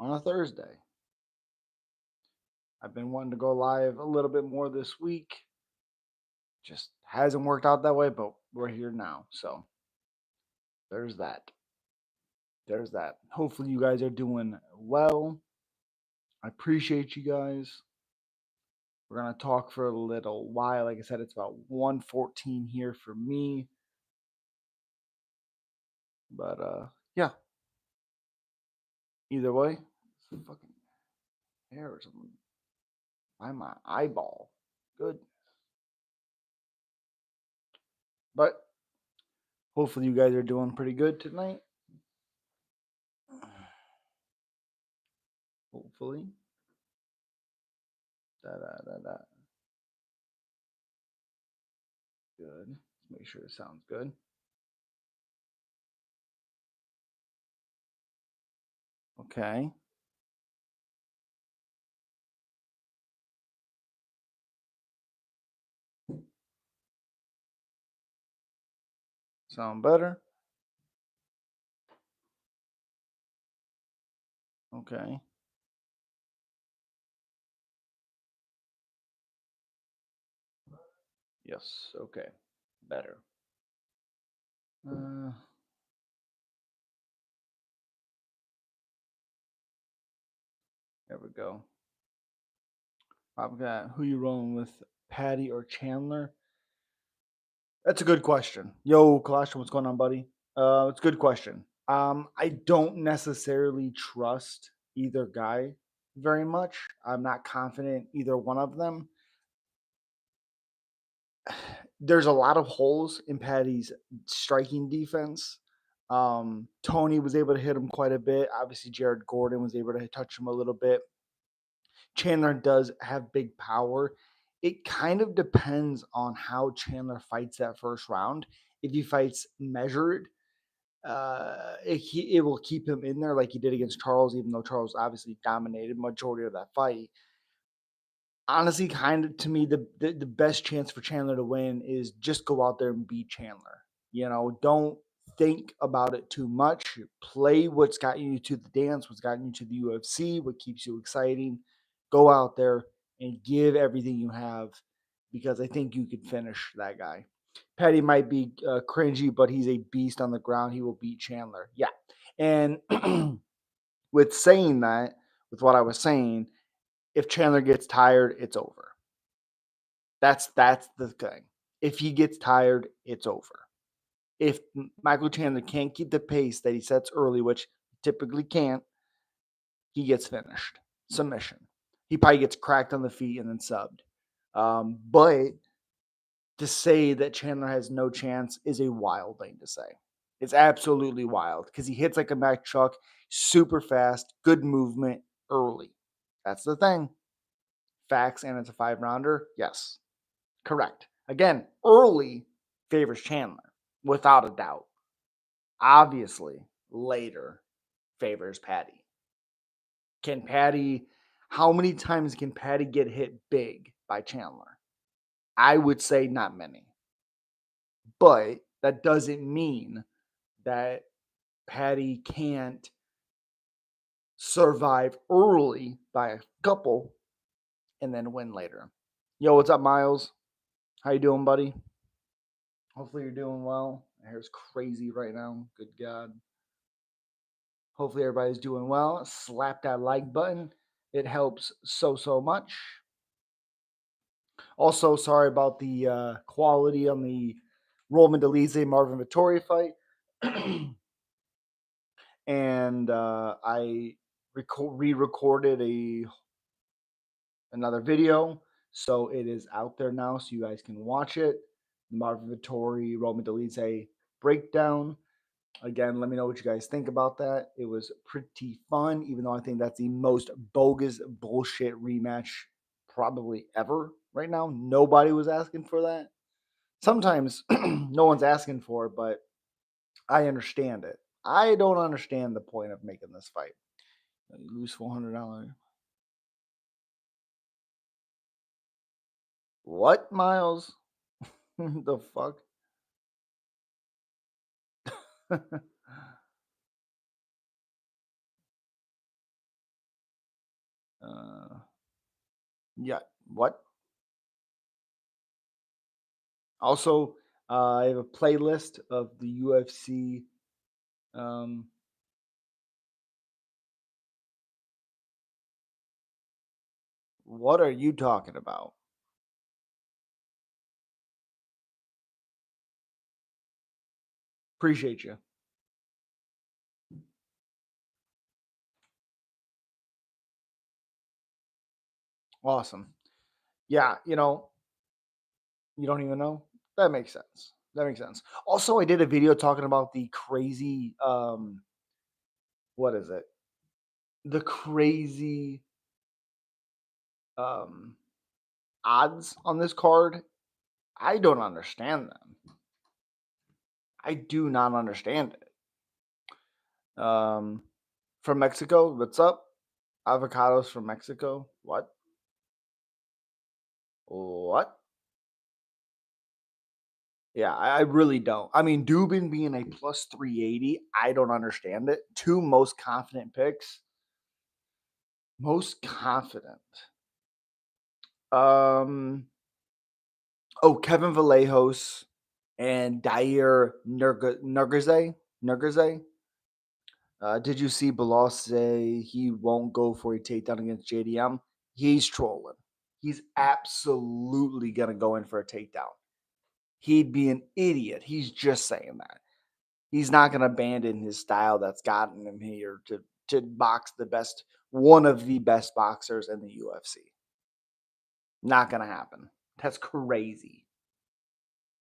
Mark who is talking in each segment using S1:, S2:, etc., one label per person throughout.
S1: on a Thursday. I've been wanting to go live a little bit more this week. Just hasn't worked out that way, but we're here now. So there's that. There's that. Hopefully, you guys are doing well. I appreciate you guys. We're gonna talk for a little while. Like I said, it's about 1:14 here for me. But yeah. Either way, it's fucking hair or something by my eyeball. Good. But hopefully, you guys are doing pretty good tonight. Hopefully. Da da da da. Good. Let's make sure it sounds good. Okay. Sound better? Okay. Yes. Okay. Better. Uh, there we go. I've got who you rolling with, Patty or Chandler? That's a good question. Yo, Kalash, what's going on, buddy? It's a good question. I don't necessarily trust either guy very much. I'm not confident either one of them. There's a lot of holes in Patty's striking defense. Tony was able to hit him quite a bit. Obviously, Jared Gordon was able to touch him a little bit. Chandler does have big power. It kind of depends on how Chandler fights that first round. If he fights measured, it will keep him in there like he did against Charles, even though Charles obviously dominated majority of that fight. Honestly, kind of to me, the best chance for Chandler to win is just go out there and beat Chandler. Don't think about it too much. Play what's gotten you to the dance, what's gotten you to the UFC, what keeps you exciting. Go out there and give everything you have because I think you could finish that guy. Petty might be cringy, but he's a beast on the ground. He will beat Chandler. Yeah. And with saying that, with what I was saying, if Chandler gets tired, it's over. That's the thing. If he gets tired, it's over. If Michael Chandler can't keep the pace that he sets early, which he typically can't, he gets finished. Submission. He probably gets cracked on the feet and then subbed. But to say that Chandler has no chance is a wild thing to say. It's absolutely wild because he hits like a Mack truck, super fast, good movement early. That's the thing. Facts, and it's a 5 rounder. Yes, correct. Again, early favors Chandler without a doubt. Obviously, later favors Patty. Can Patty, how many times can Patty get hit big by Chandler? I would say not many. But that doesn't mean that Patty can't survive early by a couple and then win later. Yo, what's up, Miles? How you doing, buddy? Hopefully you're doing well. My hair's crazy right now. Good God. Hopefully everybody's doing well. Slap that like button. It helps so much. Also, sorry about the quality on the Roman Delize Marvin Vittori fight. And I re-recorded another video, so it is out there now, so you guys can watch it. The Marvin Vittori Roman Delize breakdown. Again, let me know what you guys think about that. It was pretty fun, even though I think that's the most bogus bullshit rematch probably ever right now. Nobody was asking for that. Sometimes no one's asking for it, but I understand it. I don't understand the point of making this fight. You lose $400. What, Miles? The fuck? Uh, yeah. What? Also, I have a playlist of the UFC. Um, what are you talking about? Appreciate you. Awesome. Yeah, you don't even know? That makes sense. That makes sense. Also, I did a video talking about the crazy what is it? The crazy um odds on this card. I don't understand them. I do not understand it. Um from Mexico, what's up? Avocados from Mexico. What? What? Yeah, I really don't. I mean, Dubin being a plus 380, I don't understand it. Two most confident picks. Most confident. Um, oh, Kevin Vallejos and Dair Nurgaze. Did you see Bilal say he won't go for a takedown against JDM? He's trolling. He's absolutely gonna go in for a takedown. He'd be an idiot. He's just saying that. He's not gonna abandon his style that's gotten him here to box the best, one of the best boxers in the UFC. Not gonna happen. That's crazy.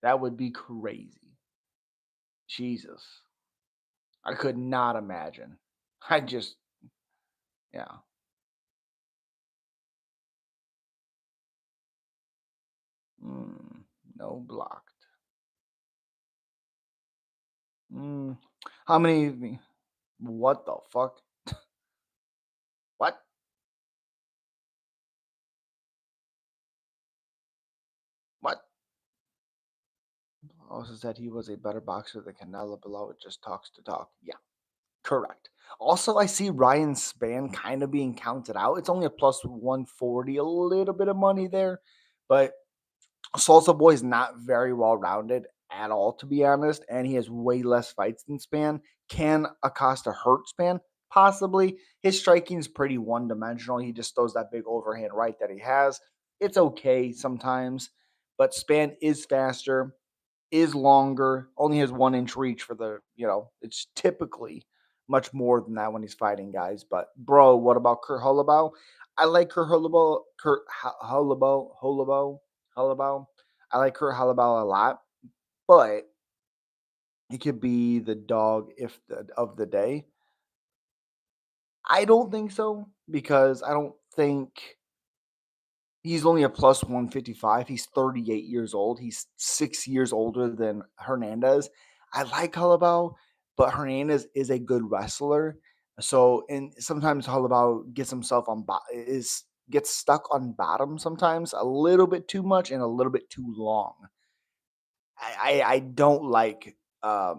S1: That would be crazy. Jesus. I could not imagine. I just, yeah. No blocked. Mm, how many? What the fuck? What? What? Also said he was a better boxer than Canelo Below. It just talks to talk. Yeah, correct. Also, I see Ryan Spann kind of being counted out. It's only a plus 140, a little bit of money there, but Salsa Boy is not very well rounded at all, to be honest, and he has way less fights than Span. Can Acosta hurt Span? Possibly. His striking is pretty one dimensional. He just throws that big overhand right that he has. It's okay sometimes, but Span is faster, is longer, only has 1 inch reach for it's typically much more than that when he's fighting guys. But, bro, what about Kurt Holloway? I like Holloway. I like Kurt Holloway a lot, but he could be the dog of the day. I don't think so because I don't think he's only a plus 155. He's 38 years old. He's 6 years older than Hernandez. I like Holloway, but Hernandez is a good wrestler. So, and sometimes Holloway gets himself is gets stuck on bottom sometimes a little bit too much and a little bit too long. I don't like at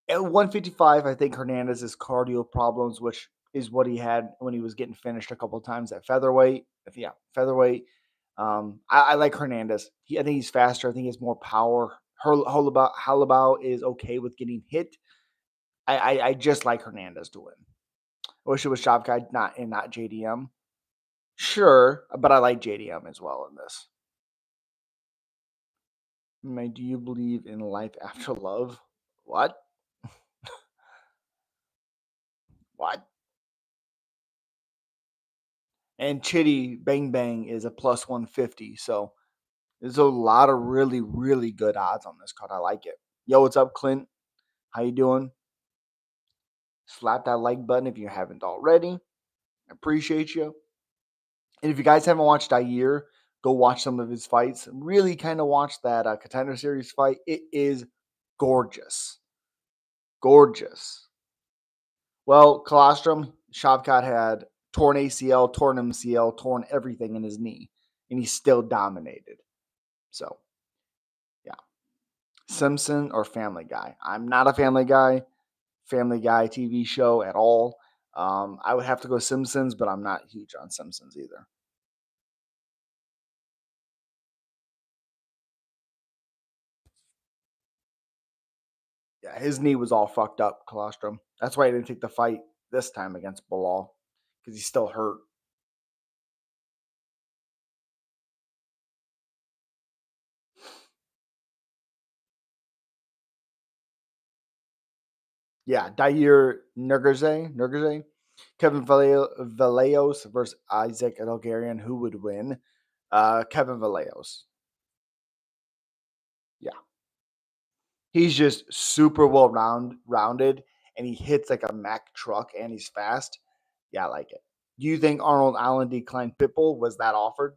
S1: 155. I think Hernandez's cardio problems, which is what he had when he was getting finished a couple of times at featherweight. Yeah, featherweight. I like Hernandez. I think he's faster. I think he has more power. Halabao is okay with getting hit. I just like Hernandez to win. I wish it was Shop Guy, not JDM. Sure, but I like JDM as well in this. Do you believe in life after love? What? What? And Chitty Bang Bang is a plus 150. So there's a lot of really, really good odds on this card. I like it. Yo, what's up, Clint? How you doing? Slap that like button if you haven't already. I appreciate you. And if you guys haven't watched Ayer, go watch some of his fights. Really kind of watch that Contender Series fight. It is gorgeous. Gorgeous. Well, Colostrum, Shavkat had torn ACL, torn MCL, torn everything in his knee, and he still dominated. So, yeah. Simpson or Family Guy? I'm not a Family Guy TV show at all. I would have to go Simpsons, but I'm not huge on Simpsons either. Yeah, his knee was all fucked up, colostrum. That's why he didn't take the fight this time against Bilal because he's still hurt. Yeah, Dair Nurgaze, Kevin Vallejos versus Isaac Elgarian. Who would win? Kevin Vallejos. Yeah, he's just super well rounded, and he hits like a Mack truck, and he's fast. Yeah, I like it. Do you think Arnold Allen declined Pitbull? Was that offered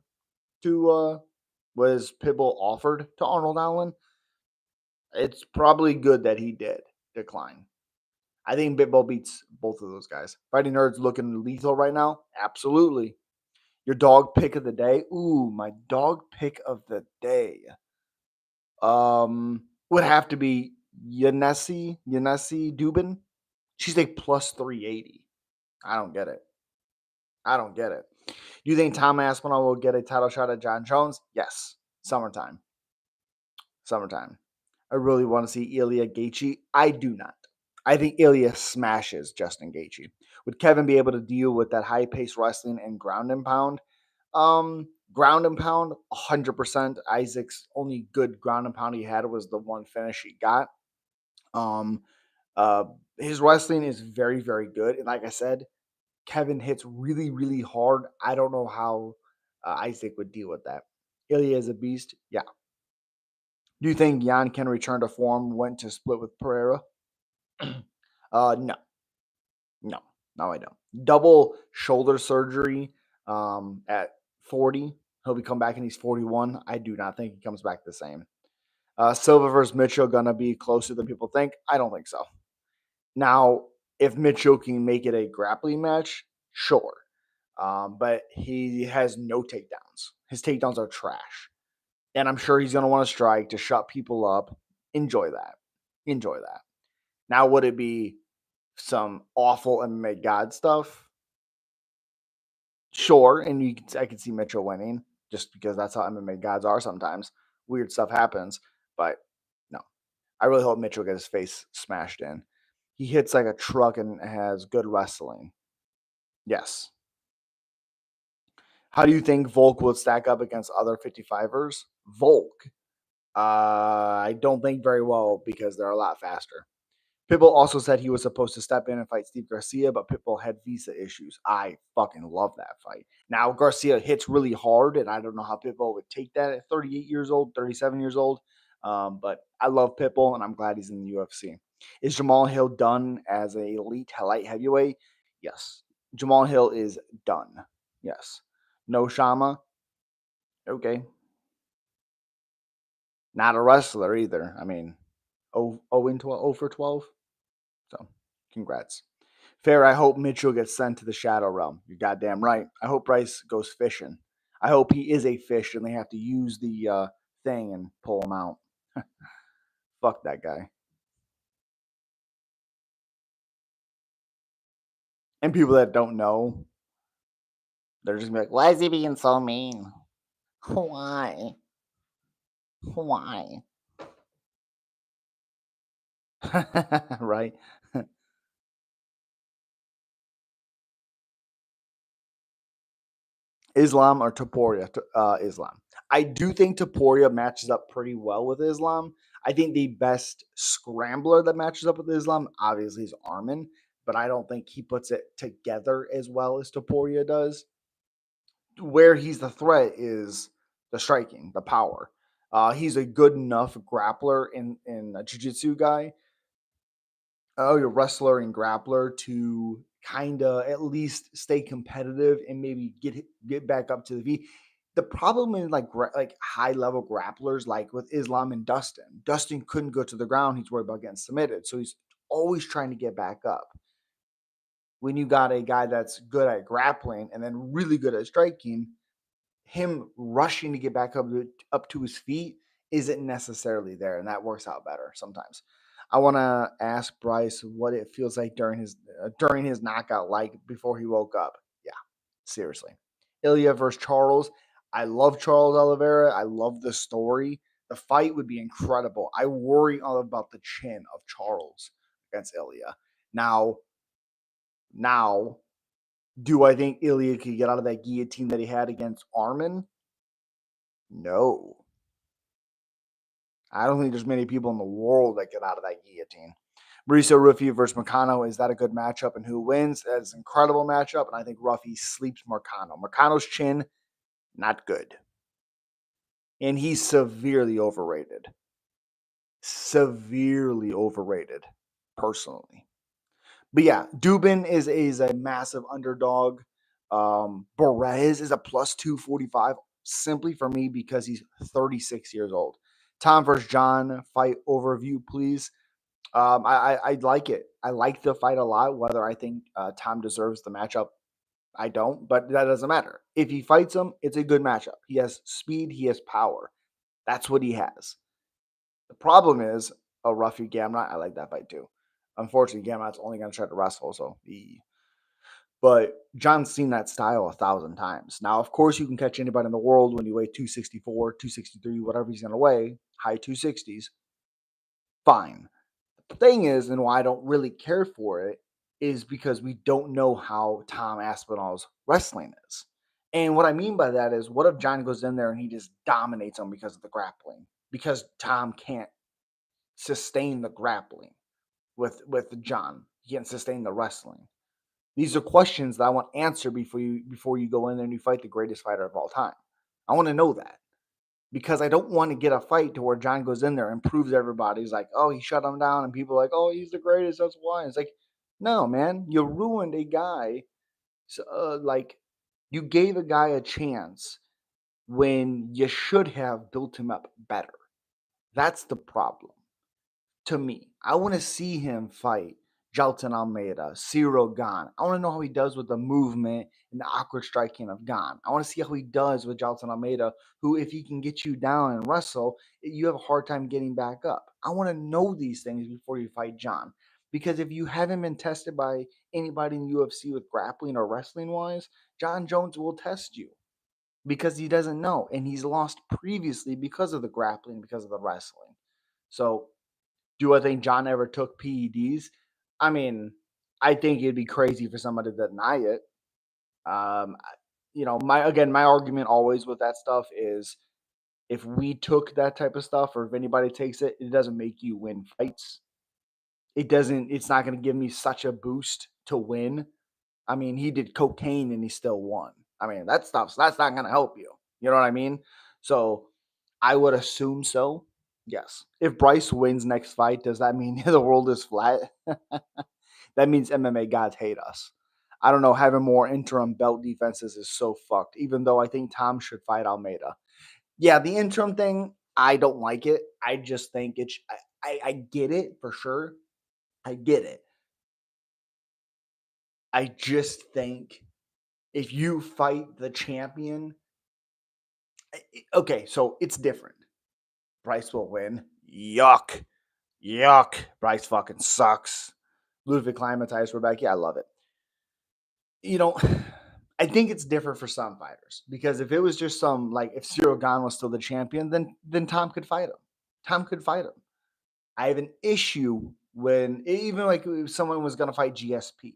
S1: to? Was Pitbull offered to Arnold Allen? It's probably good that he did decline. I think Pitbull beats both of those guys. Fighting Nerds looking lethal right now. Absolutely. Your dog pick of the day. Ooh, my dog pick of the day. Would have to be Yanesi Dubin. She's a plus 380. I don't get it. I don't get it. Do you think Tom Aspinall will get a title shot at John Jones? Yes. Summertime. Summertime. I really want to see Ilya Gaethje. I do not. I think Ilya smashes Justin Gaethje. Would Kevin be able to deal with that high pace wrestling and ground and pound? Ground and pound, 100%. Isaac's only good ground and pound he had was the one finish he got. Um, uh, his wrestling is very, very good. And like I said, Kevin hits really, really hard. I don't know how Isaac would deal with that. Ilya is a beast. Yeah. Do you think Jan can return to form? Went to split with Pereira? No, no, no, I don't. Double shoulder surgery at 40. He'll be come back and he's 41. I do not think he comes back the same. Silva versus Mitchell gonna be closer than people think? I don't think so. Now, if Mitchell can make it a grappling match, sure. But he has no takedowns. His takedowns are trash. And I'm sure he's gonna want to strike to shut people up. Enjoy that. Enjoy that. Now, would it be some awful MMA God stuff? Sure, and I could see Mitchell winning just because that's how MMA gods are sometimes. Weird stuff happens, but no. I really hope Mitchell gets his face smashed in. He hits like a truck and has good wrestling. Yes. How do you think Volk would stack up against other 55ers? Volk. I don't think very well because they're a lot faster. Pitbull also said he was supposed to step in and fight Steve Garcia, but Pitbull had visa issues. I fucking love that fight. Now, Garcia hits really hard, and I don't know how Pitbull would take that at 38 years old, 37 years old. But I love Pitbull, and I'm glad he's in the UFC. Is Jamal Hill done as a elite light heavyweight? Yes. Jamal Hill is done. Yes. No Shama? Okay. Not a wrestler either. I mean, 0 12, 0 for 12. So, congrats. Fair, I hope Mitchell gets sent to the Shadow Realm. You're goddamn right. I hope Bryce goes fishing. I hope he is a fish and they have to use the thing and pull him out. Fuck that guy. And people that don't know, they're just gonna be like, why is he being so mean? Why? Why? Right? Islam or Taporia? Islam. I do think Taporia matches up pretty well with Islam. I think the best scrambler that matches up with Islam obviously is Armin, but I don't think he puts it together as well as Taporia does. Where he's the threat is the striking, the power. He's a good enough grappler in a jiu-jitsu guy, your wrestler and grappler to kind of at least stay competitive and maybe get back up to the V. The problem in like high level grapplers, like with Islam and Dustin, Dustin couldn't go to the ground. He's worried about getting submitted, so he's always trying to get back up. When you got a guy that's good at grappling and then really good at striking, him rushing to get back up to his feet isn't necessarily there, and that works out better sometimes. I want to ask Bryce what it feels like during his knockout, like before he woke up. Yeah, seriously. Ilya versus Charles. I love Charles Oliveira. I love the story. The fight would be incredible. I worry all about the chin of Charles against Ilya. Now, do I think Ilya could get out of that guillotine that he had against Armin? No. I don't think there's many people in the world that get out of that guillotine. Mauricio Rufy versus Marcano. Is that a good matchup? And who wins? That is an incredible matchup. And I think Ruffy sleeps Marcano. Marcano's chin, not good. And he's severely overrated. Severely overrated, personally. But yeah, Dubin is a massive underdog. Perez is a plus 245 simply for me because he's 36 years old. Tom versus John fight overview, please. I like it. I like the fight a lot. Whether I think Tom deserves the matchup, I don't, but that doesn't matter. If he fights him, it's a good matchup. He has speed, he has power. That's what he has. The problem is Ruffy Gamrot. I like that fight too. Unfortunately, Gamrot's only going to try to wrestle, so but John's seen that style 1,000 times. Now, of course, you can catch anybody in the world when you weigh 264, 263, whatever he's going to weigh, high 260s. Fine. The thing is, and why I don't really care for it, is because we don't know how Tom Aspinall's wrestling is. And what I mean by that is, what if John goes in there and he just dominates him because of the grappling? Because Tom can't sustain the grappling with John. He can't sustain the wrestling. These are questions that I want answered before you go in there and you fight the greatest fighter of all time. I want to know that because I don't want to get a fight to where John goes in there and proves everybody he's like, oh, he shut him down, and people are like, oh, he's the greatest. That's why. It's like, no, man, you ruined a guy. Like, you gave a guy a chance when you should have built him up better. That's the problem. To me, I want to see him fight Jalton Almeida, Ciro Gane. I want to know how he does with the movement and the awkward striking of Gane. I want to see how he does with Jalton Almeida, who, if he can get you down and wrestle, you have a hard time getting back up. I want to know these things before you fight John. Because if you haven't been tested by anybody in the UFC with grappling or wrestling wise, John Jones will test you because he doesn't know. And he's lost previously because of the grappling, because of the wrestling. So do I think John ever took PEDs? I mean, I think it'd be crazy for somebody to deny it. Um, my argument always with that stuff is if we took that type of stuff, or if anybody takes it, it doesn't make you win fights. It doesn't. It's not going to give me such a boost to win. I mean, he did cocaine and he still won. I mean, that's not going to help you. You know what I mean? So I would assume so. Yes. If Bryce wins next fight, does that mean the world is flat? That means MMA gods hate us. I don't know. Having more interim belt defenses is so fucked, even though I think Tom should fight Almeida. Yeah, the interim thing, I don't like it. I just think I get it for sure. I get it. I just think if you fight the champion, okay, so it's different. Bryce will win. Yuck. Yuck. Bryce fucking sucks. Ludwig Klimatized, we're back. Yeah, I love it. You know, I think it's different for some fighters because if it was just if Ciro Gane was still the champion, then Tom could fight him. Tom could fight him. I have an issue when even like if someone was gonna fight GSP.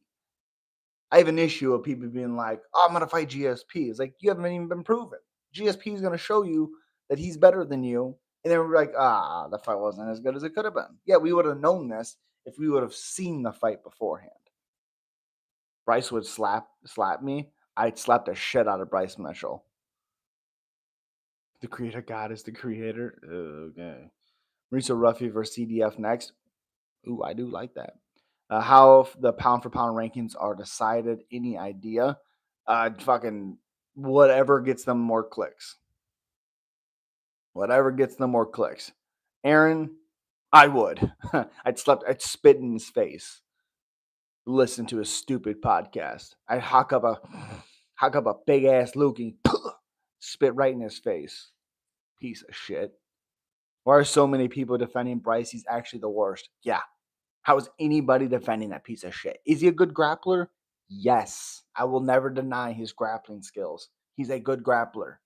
S1: I have an issue of people being like, "Oh, I'm gonna fight GSP." It's like you haven't even been proven. GSP is gonna show you that he's better than you, and then we're like, the fight wasn't as good as it could have been. Yeah, we would have known this if we would have seen the fight beforehand. Bryce would slap me. I'd slap the shit out of Bryce Mitchell. The creator God is the creator. Okay. Marisa Ruffy versus CDF next. Ooh, I do like that. How the pound for pound rankings are decided. Any idea? Fucking whatever gets them more clicks. Whatever gets them more clicks. Aaron, I would. I'd spit in his face. Listen to a stupid podcast. I'd hock up a big ass looking, spit right in his face. Piece of shit. Why are so many people defending Bryce? He's actually the worst. Yeah. How is anybody defending that piece of shit? Is he a good grappler? Yes. I will never deny his grappling skills. He's a good grappler.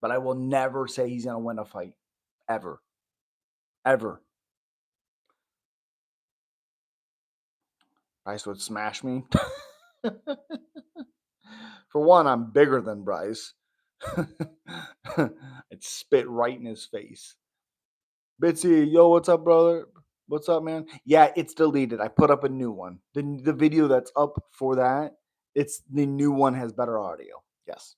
S1: But I will never say he's going to win a fight. Ever. Ever. Bryce would smash me. For one, I'm bigger than Bryce. I'd spit right in his face. Bitsy, yo, what's up, brother? What's up, man? Yeah, it's deleted. I put up a new one. The video that's up for that, it's the new one has better audio. Yes.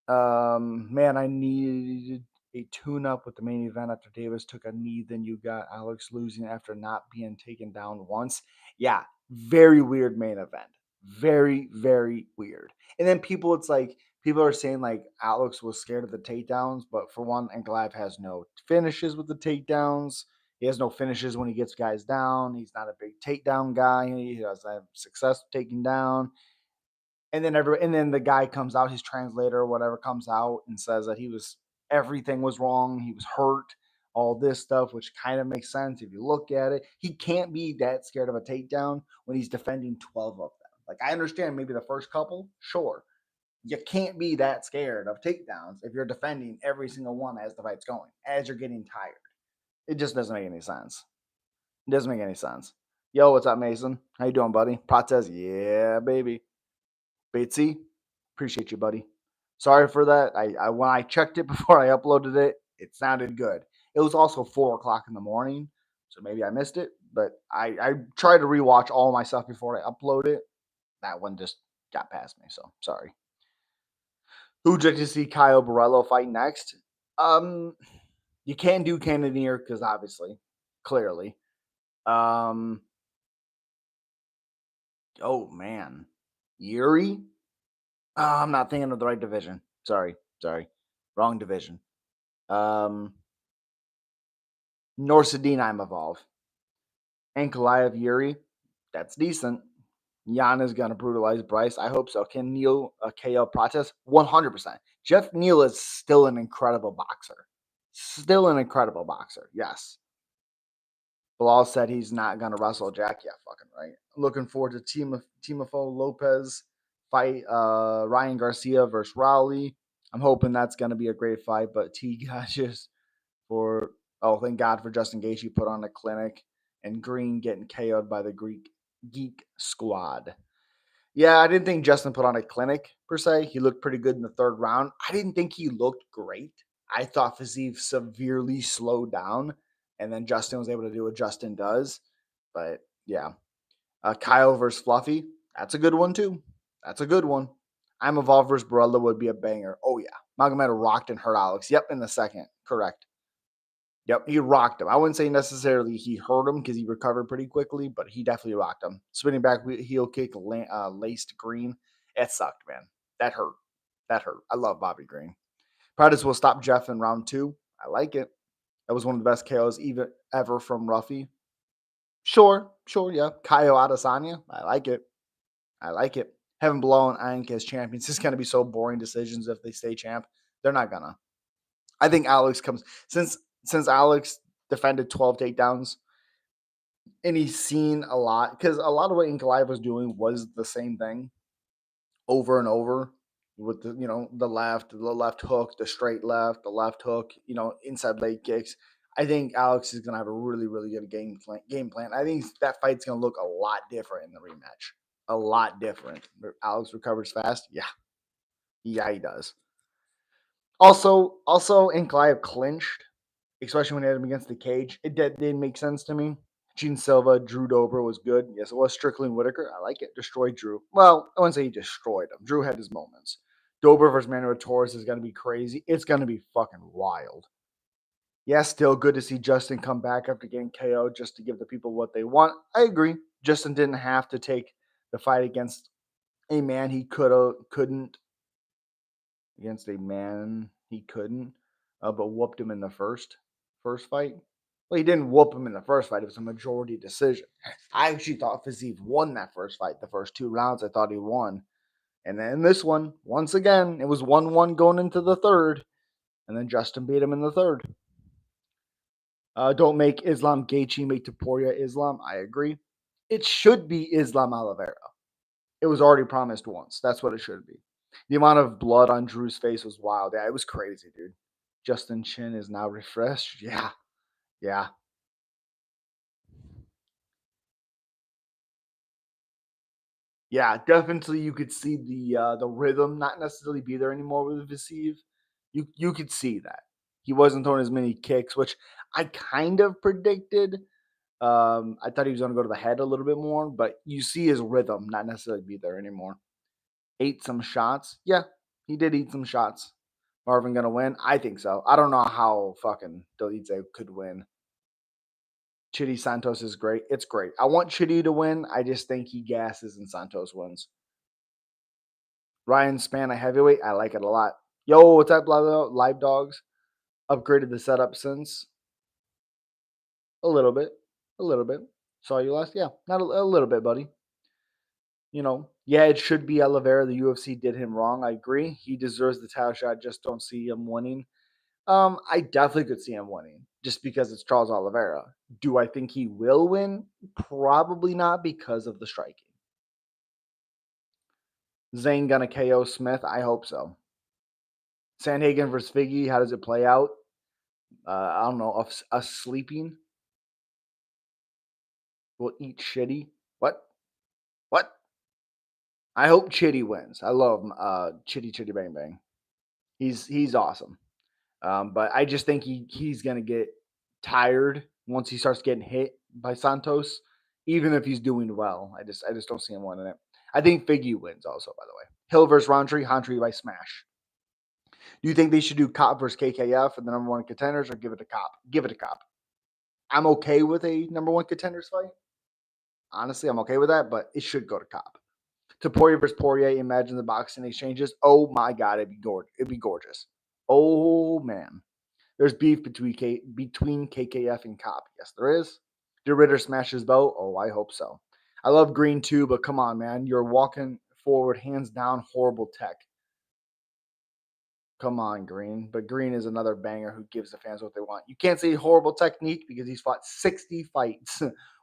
S1: Man, I needed a tune-up with the main event after Davis took a knee. Then you got Alex losing after not being taken down once. Yeah, very weird main event. Very, very weird. And then it's like people are saying like Alex was scared of the takedowns, but for one, Ankalaev has no finishes with the takedowns. He has no finishes when he gets guys down. He's not a big takedown guy. He doesn't have success taking down. And then the guy comes out, his translator or whatever comes out and says that everything was wrong. He was hurt, all this stuff, which kind of makes sense if you look at it. He can't be that scared of a takedown when he's defending 12 of them. Like, I understand maybe the first couple, sure. You can't be that scared of takedowns if you're defending every single one as the fight's going, as you're getting tired. It just doesn't make any sense. It doesn't make any sense. Yo, what's up, Mason? How you doing, buddy? Prates, yeah, baby. Batesy, appreciate you, buddy. Sorry for that. I when I checked it before I uploaded it, it sounded good. It was also 4 o'clock in the morning, so maybe I missed it. But I tried to rewatch all my stuff before I upload it. That one just got past me, so sorry. Who'd you like to see Kyle Borello fight next? Um, you can't do Cannonier because obviously, clearly. Um, oh man, Yuri. I'm not thinking of the right division. Sorry. Wrong division. Norsadine, I'm evolve. Ankalaev Yuri, that's decent. Yana's going to brutalize Bryce. I hope so. Can Neil KO Prates? 100%. Jeff Neal is still an incredible boxer. Still an incredible boxer. Yes. Bilal said he's not going to wrestle Jack. Yeah, fucking right. Looking forward to Timofo Lopez fight Ryan Garcia versus Rowley. I'm hoping that's going to be a great fight, but T got just thank God for Justin Gaethje put on a clinic and Green getting KO'd by the Geek Squad. Yeah, I didn't think Justin put on a clinic per se. He looked pretty good in the third round. I didn't think he looked great. I thought Fiziev severely slowed down, and then Justin was able to do what Justin does. But yeah, Kyle versus Fluffy, that's a good one too. That's a good one. I'm Evolve versus Barella would be a banger. Oh yeah, Magomed rocked and hurt Alex. Yep, in the second, correct. Yep, he rocked him. I wouldn't say necessarily he hurt him because he recovered pretty quickly, but he definitely rocked him. Spinning back heel kick, laced Green. It sucked, man. That hurt. That hurt. I love Bobby Green. Practice will stop Jeff in round 2. I like it. That was one of the best KOs ever from Ruffy. Sure, yeah. Kaio Adesanya. I like it. Having Bilal and Ank as champions is going to be so boring decisions if they stay champ. They're not gonna. I think Alex comes since Alex defended 12 takedowns and he's seen a lot because a lot of what Ankalaev was doing was the same thing over and over with the left hook, the straight left, the left hook, inside leg kicks. I think Alex is gonna have a really, really good game plan. I think that fight's gonna look a lot different in the rematch. A lot different. Alex recovers fast. Yeah, he does. Also, Ankalaev clinched, especially when he had him against the cage. It didn't make sense to me. Gene Silva, Drew Dober was good. Yes, it was Strickland Whitaker. I like it. Destroyed Drew. Well, I wouldn't say he destroyed him. Drew had his moments. Dober versus Manuel Torres is going to be crazy. It's going to be fucking wild. Yeah, still good to see Justin come back after getting KO just to give the people what they want. I agree. Justin didn't have to take the fight against a man he couldn't against a man he couldn't, but whooped him in the first fight. Well, he didn't whoop him in the first fight. It was a majority decision. I actually thought Fiziev won that first fight. The first 2 rounds, I thought he won. And then this one, once again, it was 1-1 going into the third. And then Justin beat him in the third. Don't make Islam Gaethje, make Topuria Islam. I agree. It should be Islam Oliveira. It was already promised once. That's what it should be. The amount of blood on Drew's face was wild. Yeah, it was crazy, dude. Justin Chin is now refreshed. Yeah, yeah, yeah. Definitely, you could see the rhythm not necessarily be there anymore with Vasiv. You could see that he wasn't throwing as many kicks, which I kind of predicted. I thought he was going to go to the head a little bit more, but you see his rhythm not necessarily be there anymore. Ate some shots. Yeah, he did eat some shots. Marvin gonna win? I think so. I don't know how fucking Delize could win. Chidi Santos is great. It's great. I want Chidi to win. I just think he gasses and Santos wins. Ryan Span a heavyweight. I like it a lot. Yo, what's up, live dogs? Upgraded the setup since a little bit, a little bit. Saw you last. Yeah, not a little bit, buddy. Yeah, it should be Oliveira. The UFC did him wrong. I agree. He deserves the title shot. Just don't see him winning. I definitely could see him winning just because it's Charles Oliveira. Do I think he will win? Probably not because of the striking. Zane gonna KO Smith? I hope so. Sandhagen versus Figgy, how does it play out? I don't know. Us sleeping? We'll eat shitty. What? What? I hope Chitty wins. I love Chitty Chitty Bang Bang. He's awesome. But I just think he's gonna get tired once he starts getting hit by Santos, even if he's doing well. I just don't see him winning it. I think Figgy wins also, by the way. Hill versus Roundtree by smash. Do you think they should do Cop versus KKF and the number one contenders, or give it to Cop? Give it to Cop. I'm okay with a number one contenders fight. Honestly, I'm okay with that, but it should go to Cop. Taporia versus Poirier. Imagine the boxing exchanges. Oh my god, it'd be gorgeous. Oh man. There's beef between KKF and Cop. Yes, there is. Did Ritter smash his bow? Oh, I hope so. I love Green too, but come on, man. You're walking forward, hands down, horrible tech. Come on, Green. But Green is another banger who gives the fans what they want. You can't say horrible technique because he's fought 60 fights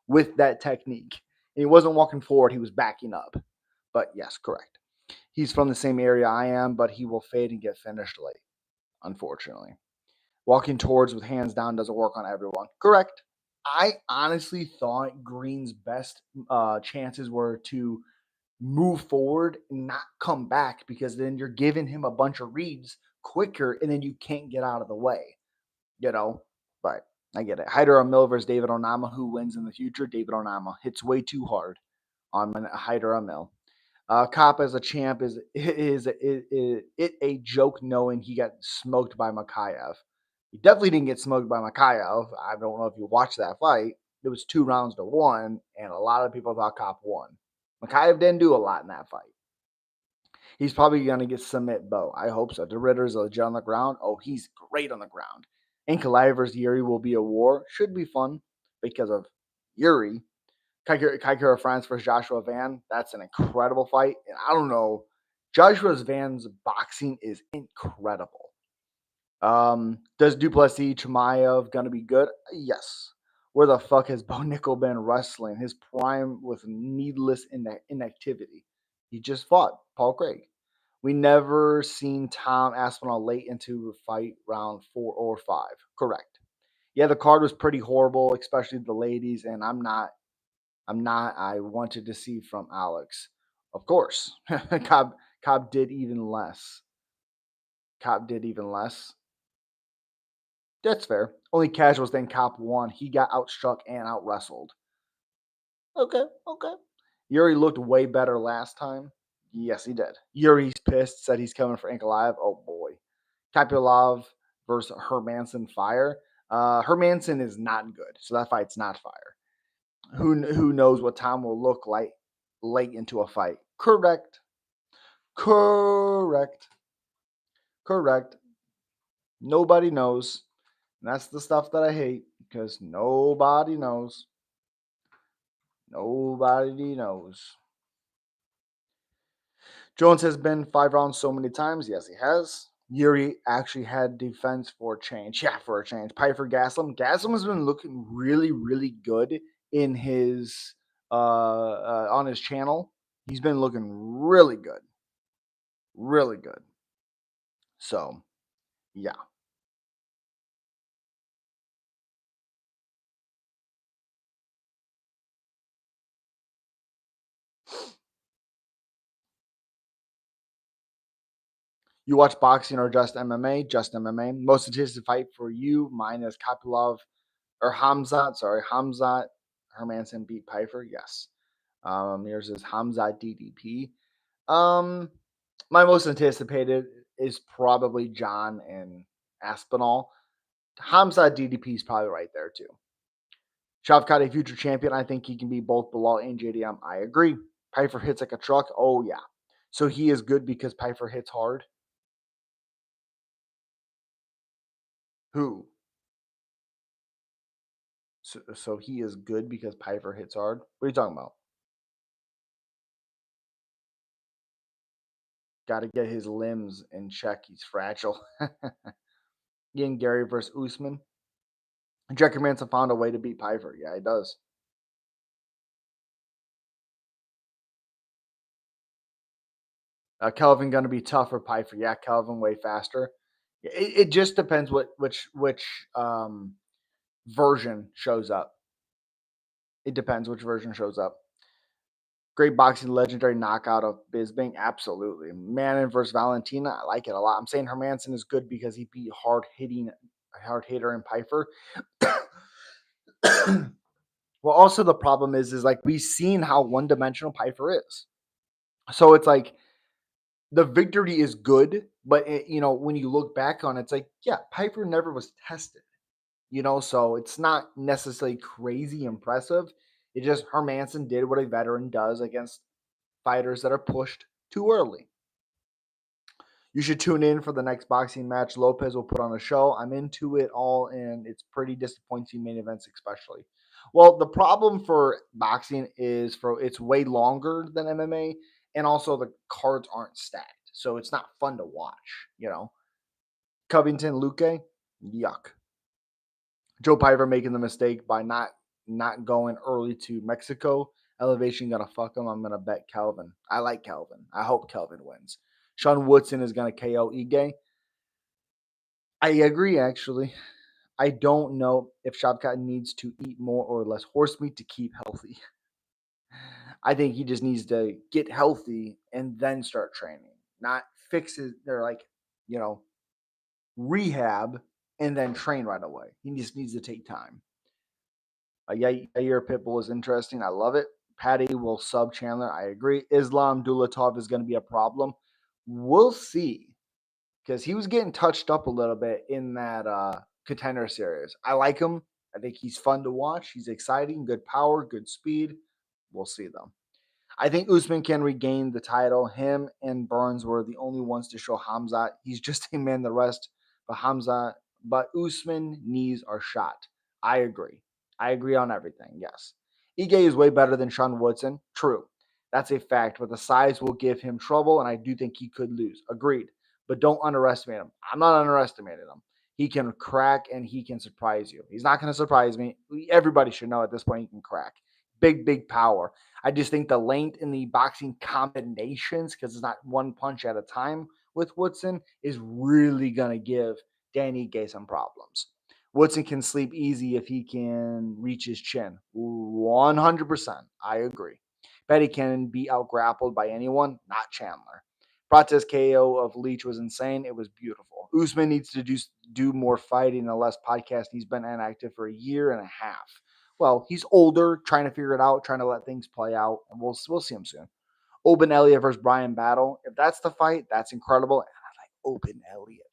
S1: with that technique. And he wasn't walking forward, he was backing up. But yes, correct. He's from the same area I am, but he will fade and get finished late, unfortunately. Walking towards with hands down doesn't work on everyone. Correct. I honestly thought Green's best chances were to move forward and not come back because then you're giving him a bunch of reads quicker and then you can't get out of the way, you know? But I get it. Hyder Amil versus David Onama. Who wins in the future? David Onama hits way too hard on Hyder Amil. Cop as a champ is a joke knowing he got smoked by Makayev. He definitely didn't get smoked by Makayev. I don't know if you watched that fight. It was 2 rounds to 1, and a lot of people thought Cop won. Makayev didn't do a lot in that fight. He's probably going to get submit Bo. I hope so. DeRitter's legit on the ground. Oh, he's great on the ground. Ankalaev versus Yuri will be a war. Should be fun because of Yuri. Kaikara France versus Joshua Van. That's an incredible fight. And I don't know. Joshua Van's boxing is incredible. Does Duplessis Chimaev gonna be good? Yes. Where the fuck has Bo Nickel been wrestling? His prime with needless inactivity. He just fought Paul Craig. We never seen Tom Aspinall late into a fight round 4 or 5. Correct. Yeah, the card was pretty horrible, especially the ladies, and I'm not. I wanted to see from Alex. Of course. Cobb did even less. Cobb did even less. That's fair. Only casuals then Cop won. He got outstruck and out wrestled. Okay, okay. Yuri looked way better last time. Yes, he did. Yuri's pissed, said he's coming for Ankalaev. Oh boy. Kapilov versus Hermanson Fire. Hermanson is not good, so that fight's not fire. Who knows what Tom will look like late into a fight? Correct. Correct. Correct. Nobody knows. And that's the stuff that I hate because nobody knows. Nobody knows. Jones has been 5 rounds so many times. Yes, he has. Yuri actually had defense for a change. Yeah, for a change. Piper Gaslam. Gaslam has been looking really, really good in his on his channel. He's been looking really good. Really good. So yeah. You watch boxing or just MMA? Just MMA. Most anticipated fight for you. Mine is Kapilov or Hamzat. Sorry, Hamzat Hermanson beat Piper. Yes. Yours is Hamzat DDP. Um, my most anticipated is probably John and Aspinall. Hamza DDP is probably right there too. Shavkat, a future champion. I think he can be both Bilal and JDM. I agree. Piper hits like a truck. Oh, yeah. So he is good because Piper hits hard. Who? So he is good because Piper hits hard. What are you talking about? Got to get his limbs in check. He's fragile. Ian Gary versus Usman. Jackie Manson found a way to beat Piper. Yeah, he does. Kelvin going to be tough for Piper. Yeah, Kelvin way faster. It just depends which version shows up. It depends which version shows up. Great boxing legendary knockout of Bisbing. Absolutely. Manon versus Valentina. I like it a lot. I'm saying Hermanson is good because he beat hard hitter in Piper. Well, also the problem is like we've seen how one dimensional Piper is. So it's like the victory is good, but when you look back on it, it's like, yeah, Piper never was tested. So it's not necessarily crazy impressive. It just Hermanson did what a veteran does against fighters that are pushed too early. You should tune in for the next boxing match Lopez will put on a show. I'm into it all, and it's pretty disappointing main events, especially. Well, the problem for boxing is for it's way longer than MMA, and also the cards aren't stacked, so it's not fun to watch. Covington, Luque, yuck. Joe Piper making the mistake by not going early to Mexico. Elevation gonna fuck him. I'm gonna bet Kelvin. I like Kelvin. I hope Kelvin wins. Sean Woodson is gonna KO Ige. I agree, actually. I don't know if Shavkat needs to eat more or less horse meat to keep healthy. I think he just needs to get healthy and then start training, not fix it. They're like, you know, rehab and then train right away. He just needs to take time. Yair Pitbull is interesting. I love it. Patty will sub Chandler. I agree. Islam Dulatov is going to be a problem. We'll see because he was getting touched up a little bit in that contender series. I like him. I think he's fun to watch. He's exciting, good power, good speed. We'll see though. I think Usman can regain the title. Him and Burns were the only ones to show Hamzat. He's just a man the rest. But Usman knees are shot. I agree. I agree on everything. Yes. Ige is way better than Sean Woodson. True. That's a fact. But the size will give him trouble, and I do think he could lose. Agreed. But don't underestimate him. I'm not underestimating him. He can crack and he can surprise you. He's not going to surprise me. Everybody should know at this point he can crack. Big, big power. I just think the length in the boxing combinations, because it's not one punch at a time with Woodson, is really going to give Danny Gay some problems. Woodson can sleep easy if he can reach his chin. 100%. I agree. Betty can be out grappled by anyone, not Chandler. Prates KO of Leach was insane. It was beautiful. Usman needs to do more fighting and less podcast. He's been inactive for a year and a half. Well, he's older, trying to figure it out, trying to let things play out, and we'll see him soon. Open Elliott versus Brian Battle. If that's the fight, that's incredible. And I like Open Elliott.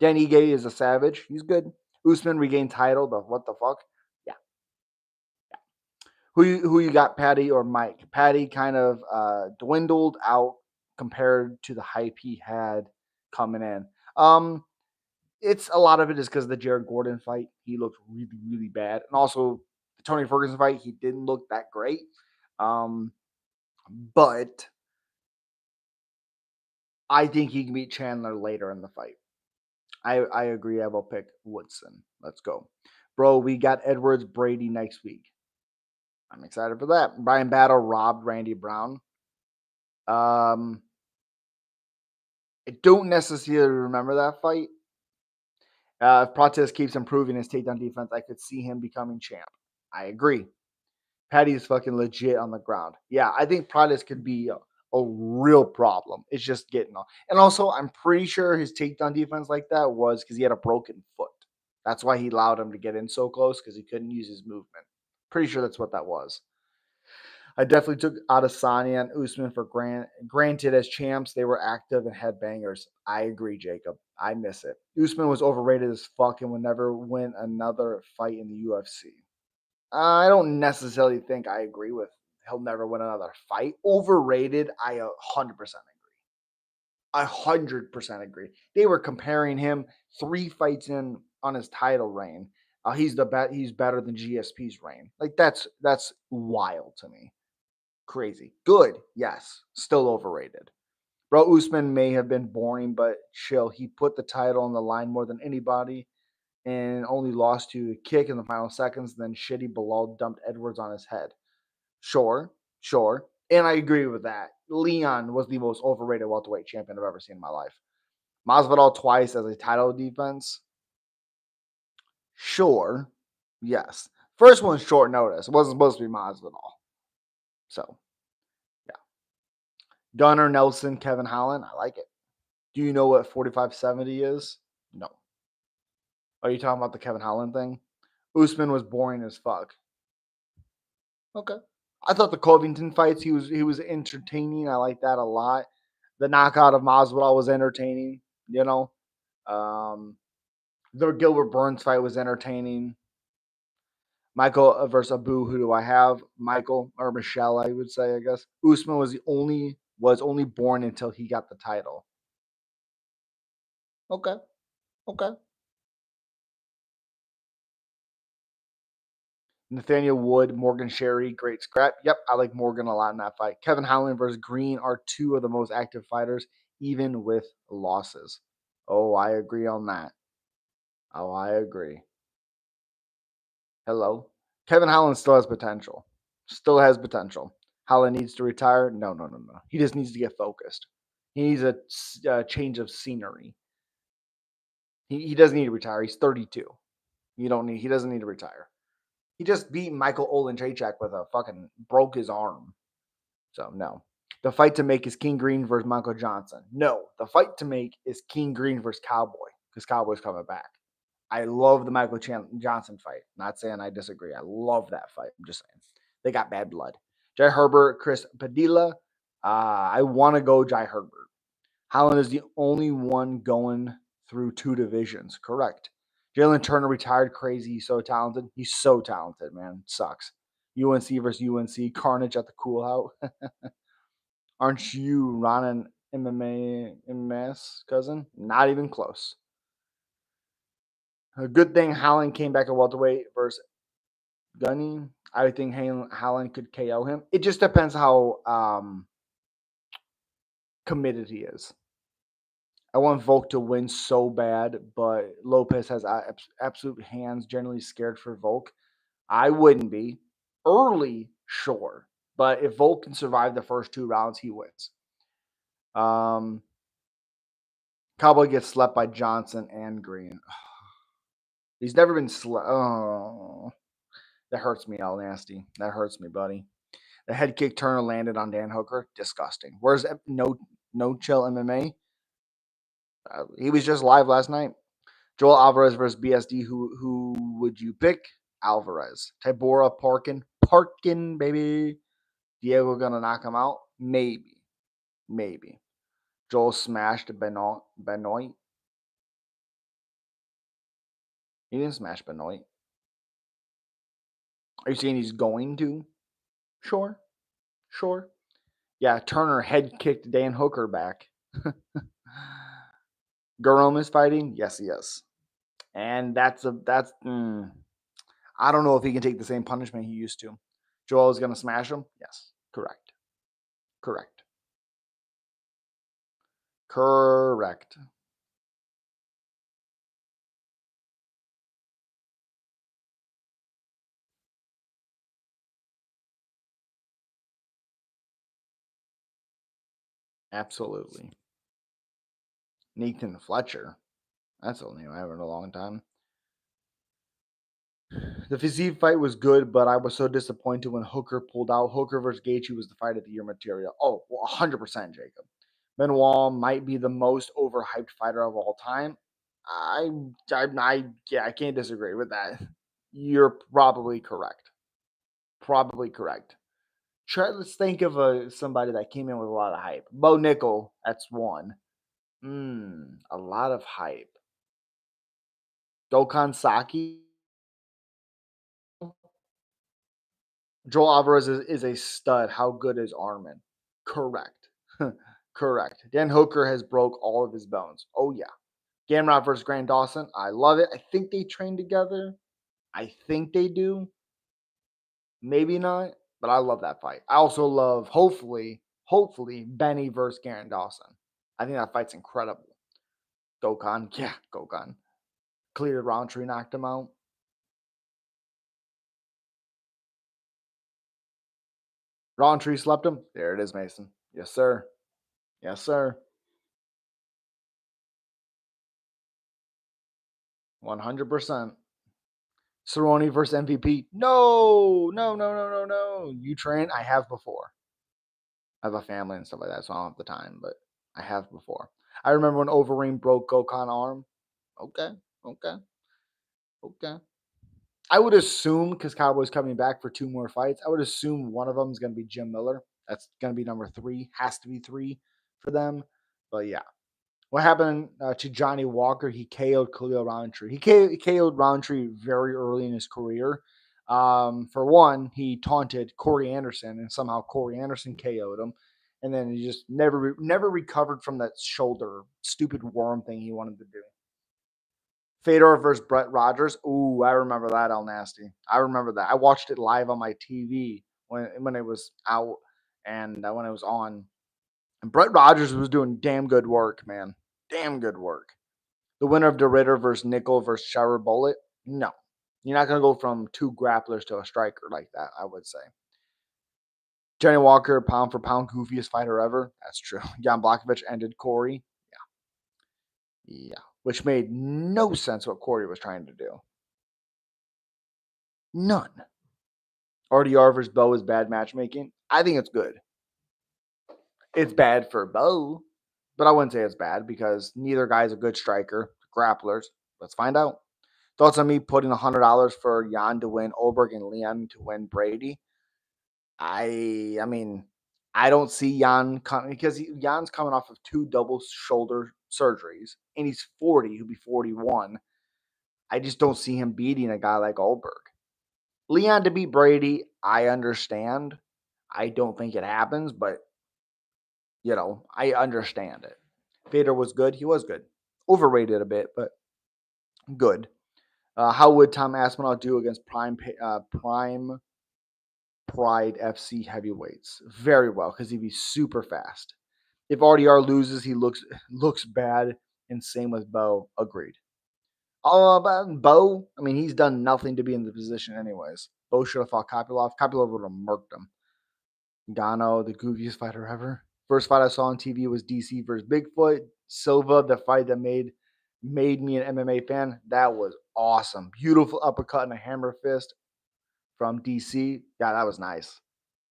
S1: Dan Ige is a savage. He's good. Usman regained title. The what the fuck? Yeah. Who you got, Patty or Mike? Patty kind of dwindled out compared to the hype he had coming in. It's a lot of it is because of the Jared Gordon fight. He looked really, really bad. And also the Tony Ferguson fight, he didn't look that great. But I think he can beat Chandler later in the fight. I agree. I will pick Woodson. Let's go. Bro, we got Edwards Brady next week. I'm excited for that. Brian Battle robbed Randy Brown. I don't necessarily remember that fight. If Prates keeps improving his takedown defense, I could see him becoming champ. I agree. Patty's fucking legit on the ground. Yeah, I think Prates could be a real problem. It's just getting on. And also, I'm pretty sure his takedown defense like that was because he had a broken foot. That's why he allowed him to get in so close because he couldn't use his movement. Pretty sure that's what that was. I definitely took Adesanya and Usman for granted as champs. They were active and had bangers. I agree, Jacob. I miss it. Usman was overrated as fuck and would never win another fight in the UFC. I don't necessarily think I agree with he'll never win another fight. Overrated, I 100% agree. 100% agree. They were comparing him 3 fights in on his title reign. He's better than GSP's reign. Like that's wild to me. Crazy. Good. Yes. Still overrated. Bro, Usman may have been boring, but chill. He put the title on the line more than anybody and only lost to a kick in the final seconds. Then shitty Bilal dumped Edwards on his head. Sure. Sure. And I agree with that. Leon was the most overrated welterweight champion I've ever seen in my life. Masvidal twice as a title defense. Sure. Yes. First one's short notice. It wasn't supposed to be Masvidal. So, yeah. Gunnar Nelson, Kevin Holland. I like it. Do you know what 4570 is? No. Are you talking about the Kevin Holland thing? Usman was boring as fuck. Okay. I thought the Covington fights, he was entertaining. I like that a lot. The knockout of Masvidal was entertaining, you know. The Gilbert Burns fight was entertaining. Michael versus Abu, who do I have? Michael or Michelle, I would say, I guess. Usman was only born until he got the title. Okay. Okay. Nathaniel Wood, Morgan Sherry, great scrap. Yep, I like Morgan a lot in that fight. Kevin Holland versus Green are two of the most active fighters, even with losses. Oh, I agree on that. Oh, I agree. Hello. Kevin Holland still has potential. Still has potential. Holland needs to retire? No, no, no, no. He just needs to get focused. He needs a change of scenery. He doesn't need to retire. He's 32. He doesn't need to retire. He just beat Michael Oleksiejczuk with a fucking broke his arm. So no. The fight to make is King Green versus Michael Johnson. No, the fight to make is King Green versus Cowboy because Cowboy's coming back. I love the Michael Johnson fight. Not saying I disagree. I love that fight. I'm just saying they got bad blood. Jai Herbert, Chris Padilla. I want to go Jai Herbert. Holland is the only one going through 2 divisions. Correct. Jalen Turner retired crazy. He's so talented. He's so talented, man. Sucks. UNC versus UNC. Carnage at the Cool Out. Aren't you Ronan MMS cousin? Not even close. A good thing Holland came back at welterweight versus Gunny. I think Holland could KO him. It just depends how committed he is. I want Volk to win so bad, but Lopez has absolute hands, generally scared for Volk. I wouldn't be. Early, sure. But if Volk can survive the first 2 rounds, he wins. Cowboy gets slept by Johnson and Green. He's never been slept. Oh, that hurts me all nasty. That hurts me, buddy. The head kick Turner landed on Dan Hooker. Disgusting. Where's no chill MMA? He was just live last night. Joel Alvarez versus BSD. Who would you pick? Alvarez. Tybora Parkin, baby. Diego gonna knock him out? Maybe. Joel smashed Benoit. He didn't smash Benoit. Are you saying he's going to? Sure. Yeah, Turner head kicked Dan Hooker back. Garom is fighting? Yes, he is. And I don't know if he can take the same punishment he used to. Joel is gonna smash him? Yes. Correct. Correct. Absolutely. Nathan Fletcher. That's a name I haven't heard in a long time. The physique fight was good, but I was so disappointed when Hooker pulled out. Hooker versus Gaethje was the fight of the year material. Oh, 100%, Jacob. Benoit might be the most overhyped fighter of all time. Yeah, I can't disagree with that. You're probably correct. Probably correct. Let's think of somebody that came in with a lot of hype. Bo Nickel, that's one. A lot of hype. Dokkan Saki. Joel Alvarez is a stud. How good is Armin? Correct. Correct. Dan Hooker has broke all of his bones. Oh yeah. Gamrot versus Grant Dawson. I love it. I think they train together. I think they do. Maybe not, but I love that fight. I also love, hopefully, Benny versus Garrett Dawson. I think that fight's incredible. Gokhan, yeah, Gokhan. Cleared Roundtree, knocked him out. Roundtree slept him. There it is, Mason. Yes, sir. Yes, sir. 100%. Cerrone versus MVP. No, no, no, no, no, no. You train? I have before. I have a family and stuff like that, so I don't have the time, but I have before. I remember when Overeem broke Gokhan arm. Okay, okay, okay. I would assume because Cowboys coming back for two more fights, I would assume one of them is going to be Jim Miller. That's going to be number three. Has to be three for them. But yeah, what happened to Johnny Walker? He KO'd Khalil Roundtree. He KO'd Roundtree very early in his career. For one, he taunted Corey Anderson, and somehow Corey Anderson KO'd him. And then he just never recovered from that shoulder stupid worm thing he wanted to do. Fedor versus Brett Rogers. Ooh, I remember that, El Nasty. I remember that. I watched it live on my TV when it was out and when it was on. And Brett Rogers was doing damn good work, man. Damn good work. The winner of DeRitter versus Nickel versus Shower Bullet. No, you're not going to go from two grapplers to a striker like that, I would say. Johnny Walker, pound for pound, goofiest fighter ever. That's true. Jan Blachowicz ended Corey. Yeah. Which made no sense what Corey was trying to do. None. RDR versus Bo is bad matchmaking. I think it's good. It's bad for Bo, but I wouldn't say it's bad because neither guy's a good striker. Grapplers. Let's find out. Thoughts on me putting $100 for Jan to win Oberg and Liam to win Brady? I mean, I don't see Jan coming because Jan's coming off of two double shoulder surgeries and he's 40, he'll be 41. I just don't see him beating a guy like Oberg. Leon to beat Brady, I understand. I don't think it happens, but I understand it. Vader was good. He was good. Overrated a bit, but good. How would Tom Aspinall do against Prime Pride FC heavyweights? Very well, because he'd be super fast. If RDR loses, he looks bad, and same with Bo. Agreed. All about Bo. I mean, he's done nothing to be in the position, anyways. Bo should have fought Kopylov. Kopylov would have murked him. Gano, the goofiest fighter ever. First fight I saw on TV was DC versus Bigfoot. Silva, the fight that made me an MMA fan. That was awesome. Beautiful uppercut and a hammer fist from DC. Yeah, that was nice.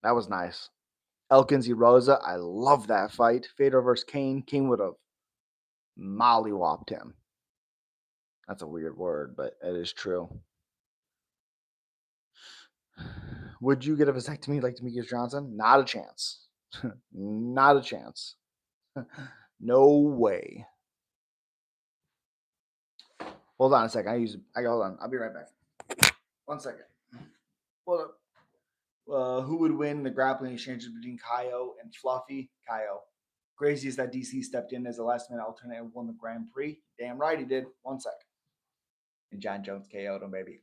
S1: That was nice. Elkins Rosa, I love that fight. Fedor versus Kane. Kane would have mollywopped him. That's a weird word, but it is true. Would you get a vasectomy like Demetrius Johnson? Not a chance. Not a chance. No way. Hold on a second. Hold on. I'll be right back. 1 second. Hold up. Who would win the grappling exchanges between Kaio and Fluffy? Kaio. Craziest that DC stepped in as a last minute alternate and won the Grand Prix. Damn right he did. 1 second. And John Jones KO'd him, baby.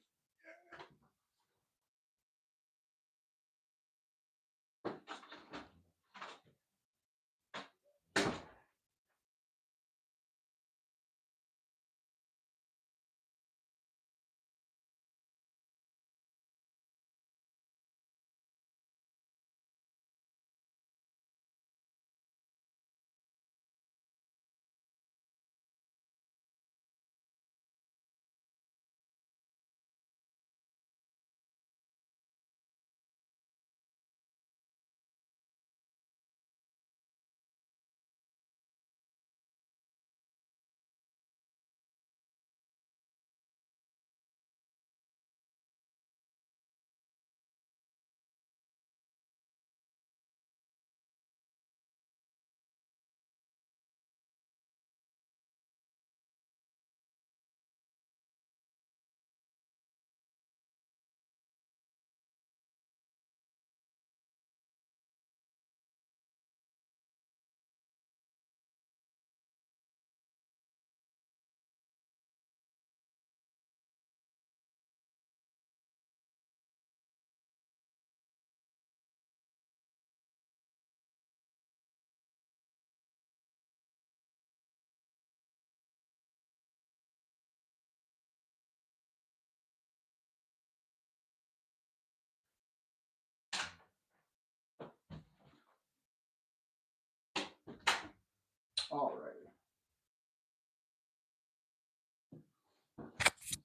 S1: All right.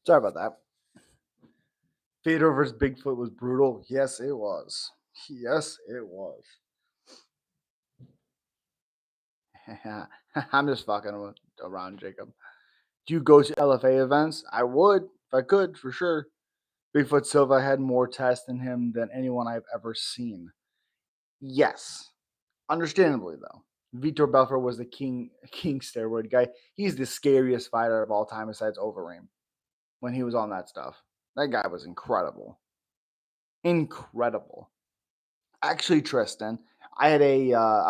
S1: Sorry about that. Fedor versus Bigfoot was brutal. Yes, it was. Yes, it was. I'm just fucking around, Jacob. Do you go to LFA events? I would if I could, for sure. Bigfoot Silva had more tests in him than anyone I've ever seen. Yes, understandably though. Vitor Belfort was the king steroid guy. He's the scariest fighter of all time besides Overeem when he was on that stuff. That guy was incredible. Incredible. Actually, Tristan, I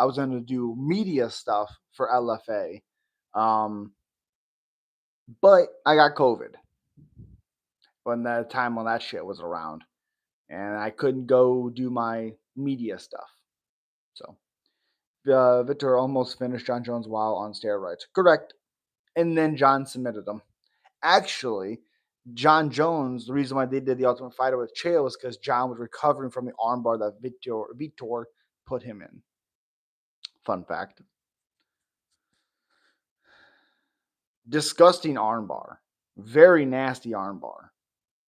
S1: was going to do media stuff for LFA, um, but I got COVID when the time when that shit was around, and I couldn't go do my media stuff. So Victor almost finished John Jones while on steroids. Correct. And then John submitted him. Actually, John Jones, the reason why they did the Ultimate Fighter with Chael was because John was recovering from the armbar that Vitor put him in. Fun fact. Disgusting armbar. Very nasty armbar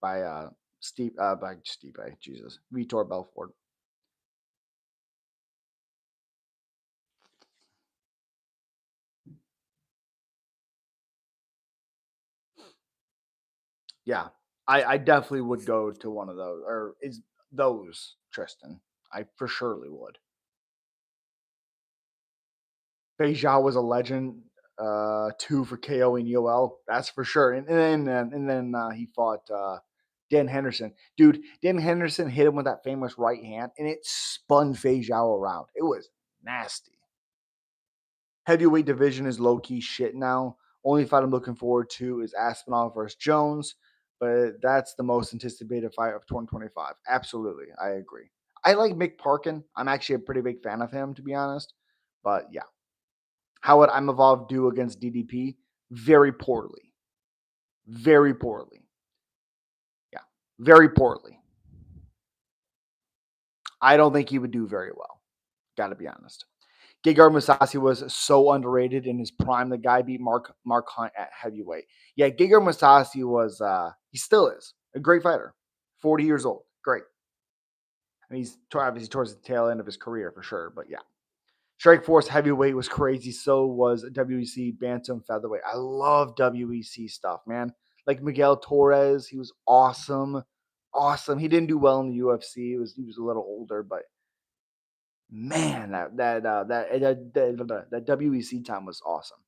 S1: by Stipe, Jesus. Vitor Belfort. Yeah. I definitely would go to one of those. Or is those, Tristan. I for surely would. Beijao was a legend. Two for KO and UL, that's for sure. And then he fought Dan Henderson. Dude, Dan Henderson hit him with that famous right hand, and it spun Beijao around. It was nasty. Heavyweight division is low key shit now. Only fight I'm looking forward to is Aspinall versus Jones, but that's the most anticipated fight of 2025. Absolutely, I agree. I like Mick Parkin. I'm actually a pretty big fan of him, to be honest. But yeah, how would I'm Evolved do against DDP? Very poorly. Very poorly. Yeah, very poorly. I don't think he would do very well. Got to be honest. Gegard Mousasi was so underrated in his prime. The guy beat Mark Hunt at heavyweight. Yeah, Gegard Mousasi was he still is a great fighter. 40 years old. Great. And he's obviously towards the tail end of his career for sure. But yeah. Strike Force heavyweight was crazy. So was WEC Bantam featherweight. I love WEC stuff, man. Like Miguel Torres, he was awesome. Awesome. He didn't do well in the UFC. He was a little older, but man, that WEC time was awesome.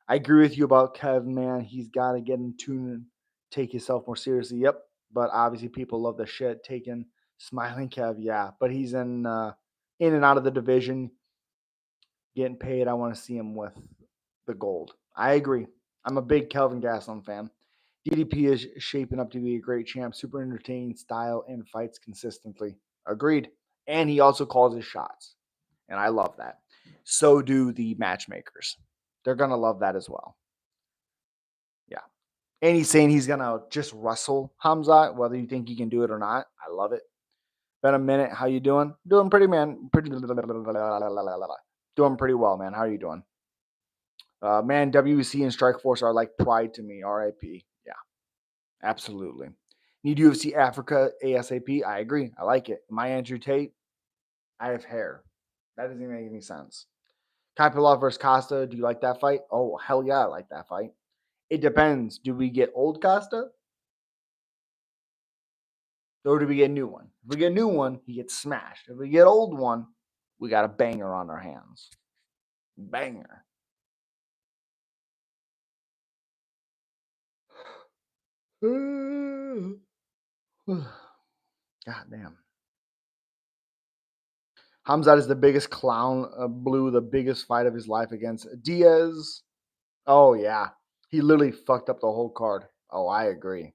S1: I agree with you about Kev, man. He's got to get in tune and take himself more seriously. Yep, but obviously people love the shit taking Smiling Kev. Yeah, but he's in and out of the division, getting paid. I want to see him with the gold. I agree. I'm a big Kelvin Gastelum fan. DDP is shaping up to be a great champ. Super entertaining style and fights consistently. Agreed. And he also calls his shots. And I love that. So do the matchmakers. They're going to love that as well. Yeah. And he's saying he's going to just wrestle Hamza, whether you think he can do it or not. I love it. Been a minute. How you doing? Doing pretty, man. Doing pretty well, man. How are you doing? Man, WC and Strikeforce are like pride to me. RIP. Yeah, absolutely. Need UFC Africa ASAP. I agree. I like it. My Andrew Tate. I have hair. That doesn't make any sense. Kapilov versus Costa. Do you like that fight? Oh, hell yeah, I like that fight. It depends. Do we get old Costa or do we get a new one? If we get a new one, he gets smashed. If we get old one, we got a banger on our hands. Banger. God damn. Hamzat is the biggest clown. Blew the biggest fight of his life against Diaz. Oh yeah, he literally fucked up the whole card. Oh, I agree.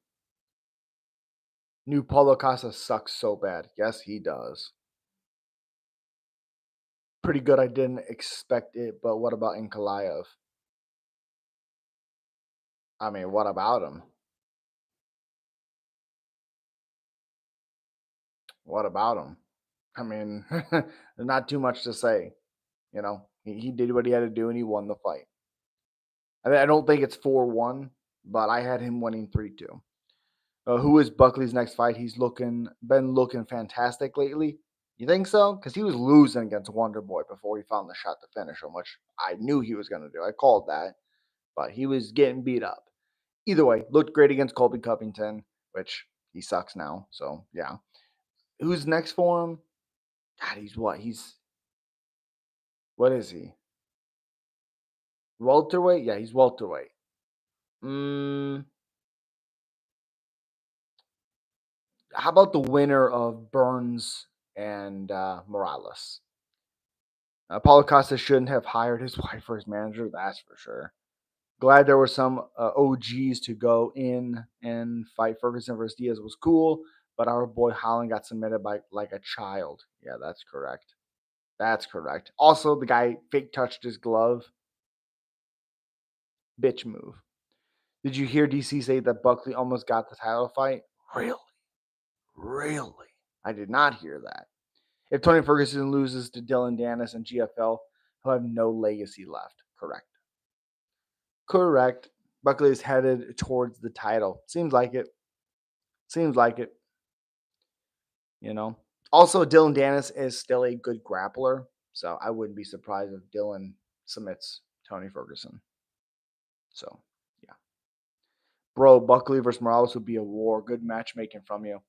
S1: New Paulo Costa sucks so bad. Yes, he does. Pretty good. I didn't expect it, but what about Nkalaev? I mean, what about him? What about him? I mean, not too much to say, you know. He did what he had to do, and he won the fight. I don't think it's 4-1, but I had him winning 3-2. Who is Buckley's next fight? He's been looking fantastic lately. You think so? Because he was losing against Wonder Boy before he found the shot to finish him, which I knew he was going to do. I called that, but he was getting beat up. Either way, looked great against Colby Covington, which he sucks now. So yeah, who's next for him? God, he's what? What is he? Welterweight? Yeah, he's welterweight. Mm, how about the winner of Burns and Morales? Paulo Costa shouldn't have hired his wife for his manager, that's for sure. Glad there were some OGs to go in and fight. Ferguson versus Diaz was cool, but our boy Holland got submitted by like a child. Yeah, that's correct. That's correct. Also, the guy fake touched his glove. Bitch move. Did you hear DC say that Buckley almost got the title fight? Really? Really? I did not hear that. If Tony Ferguson loses to Dylan Dennis and GFL, he'll have no legacy left. Correct. Correct. Buckley is headed towards the title. Seems like it. Seems like it. You know. Also, Dylan Dennis is still a good grappler, so I wouldn't be surprised if Dylan submits Tony Ferguson. So, yeah. Bro, Buckley versus Morales would be a war. Good matchmaking from you.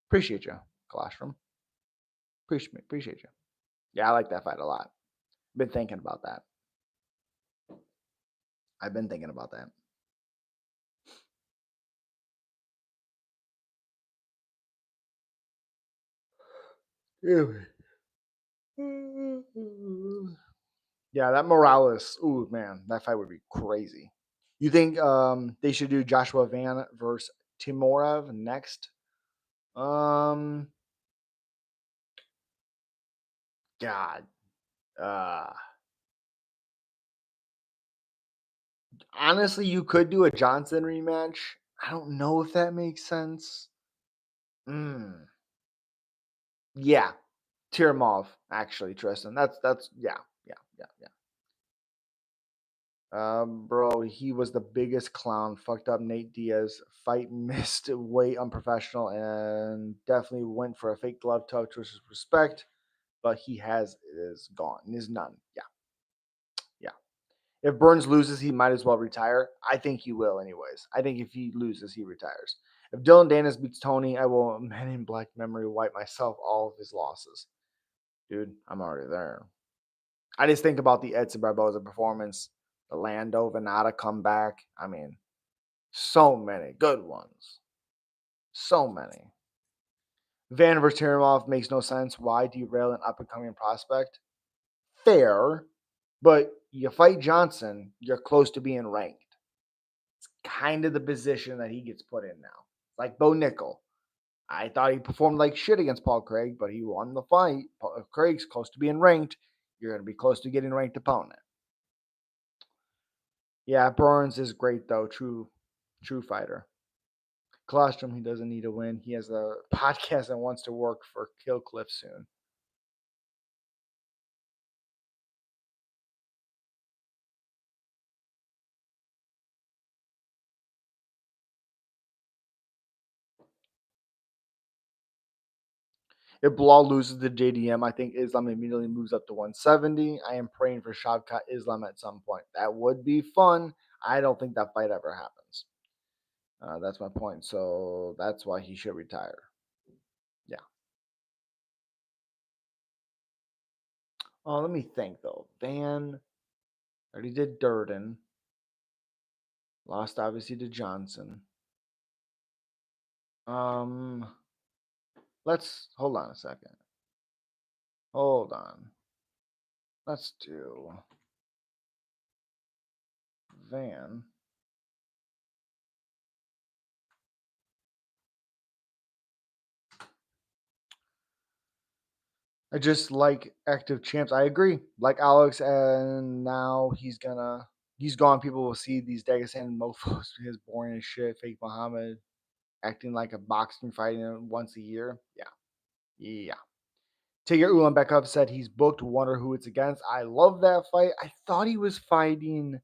S1: Appreciate you, Colostrum. Appreciate you. Yeah, I like that fight a lot. Been thinking about that. I've been thinking about that. Yeah, that Morales. Ooh, man, that fight would be crazy. You think they should do Joshua Van versus Timorov next? Um, God, uh, honestly, you could do a Johnson rematch. I don't know if that makes sense. Mm, yeah, Tiramov, actually, Tristan. That's yeah. Bro, he was the biggest clown. Fucked up Nate Diaz. Fight missed, way unprofessional, and definitely went for a fake glove touch, which is respect. But he is gone. Is none. Yeah, yeah. If Burns loses, he might as well retire. I think he will, anyways. I think if he loses, he retires. If Dylan Danis beats Tony, I will Men in Black memory wipe myself all of his losses. Dude, I'm already there. I just think about the Edson Barboza performance, the Lando Venata comeback. I mean, so many good ones. So many. Van Verterimov makes no sense. Why derail an up and coming prospect? Fair, but you fight Johnson, you're close to being ranked. It's kind of the position that he gets put in now. Like Bo Nickel. I thought he performed like shit against Paul Craig, but he won the fight. Paul Craig's close to being ranked. You're going to be close to getting ranked opponent. Yeah, Burns is great though. True fighter. Colostrum, he doesn't need to win. He has a podcast and wants to work for Killcliff soon. If Bilal loses to JDM, I think Islam immediately moves up to 170. I am praying for Shavkat Islam at some point. That would be fun. I don't think that fight ever happens. That's my point. So that's why he should retire. Yeah. Oh, let me think though. Van already did Durden. Lost obviously to Johnson. Um, let's hold on a second. Hold on. Let's do Van. I just like active champs. I agree. Like Alex, and now he's gone. People will see these Dagestan mofos because boring as shit. Fake Muhammad acting like a boxing fighting once a year. Yeah, yeah. Tigger Ulanbekov said he's booked. Wonder who it's against. I love that fight. I thought he was fighting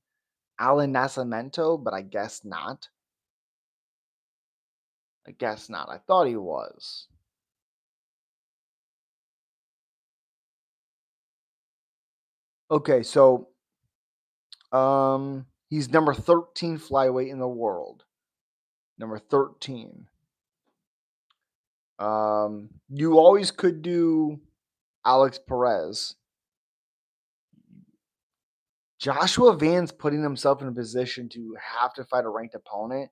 S1: Alan Nascimento, but I guess not. I guess not. I thought he was. Okay, so he's number 13 flyweight in the world. Number 13. You always could do Alex Perez. Joshua Van's putting himself in a position to have to fight a ranked opponent,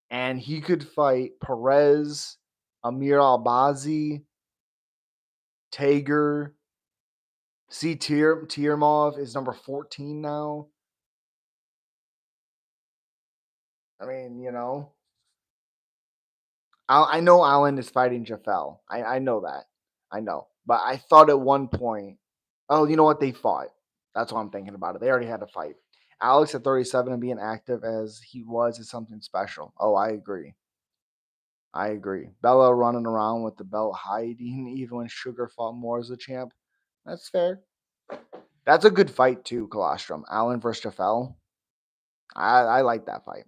S1: and he could fight Perez, Amir Albazi, Tager. See, Tiermov is number 14 now. I mean, I know Allen is fighting Jafel. I know that. I know. But I thought at one point, oh, you know what? They fought. That's what I'm thinking about it. They already had to fight. Alex at 37 and being active as he was is something special. Oh, I agree. I agree. Bella running around with the belt hiding even when Sugar fought more as a champ. That's fair. That's a good fight too, Colostrum. Allen versus Jafel. I like that fight.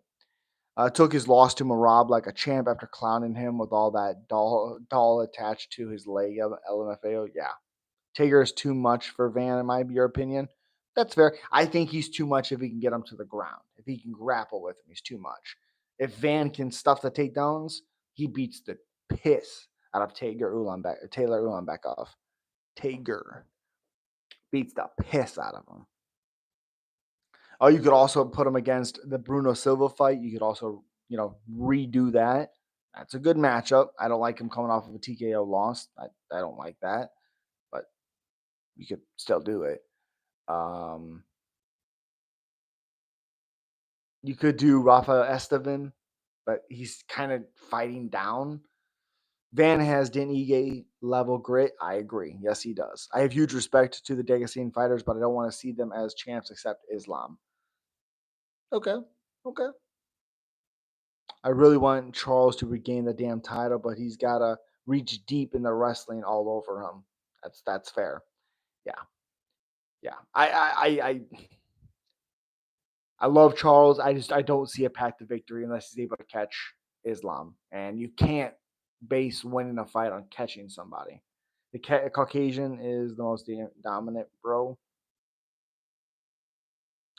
S1: Took his loss to Marab like a champ after clowning him with all that doll attached to his leg. LMFAO. Yeah. Tager is too much for Van, in my your opinion. That's fair. I think he's too much if he can get him to the ground. If he can grapple with him, he's too much. If Van can stuff the takedowns, he beats the piss out of Taylor Ulanbekov. Tager beats the piss out of him. Oh, you could also put him against the Bruno Silva fight. You could also, redo that. That's a good matchup. I don't like him coming off of a TKO loss. I don't like that, but you could still do it. Um, you could do Rafael Estevan, but he's kind of fighting down. Van has Den Ige level grit. I agree. Yes, he does. I have huge respect to the Dagestani fighters, but I don't want to see them as champs except Islam. Okay. Okay. I really want Charles to regain the damn title, but he's gotta reach deep in the wrestling all over him. That's fair. Yeah, yeah. I love Charles. I don't see a path to victory unless he's able to catch Islam, and you can't base winning a fight on catching somebody. The Caucasian is the most dominant, bro.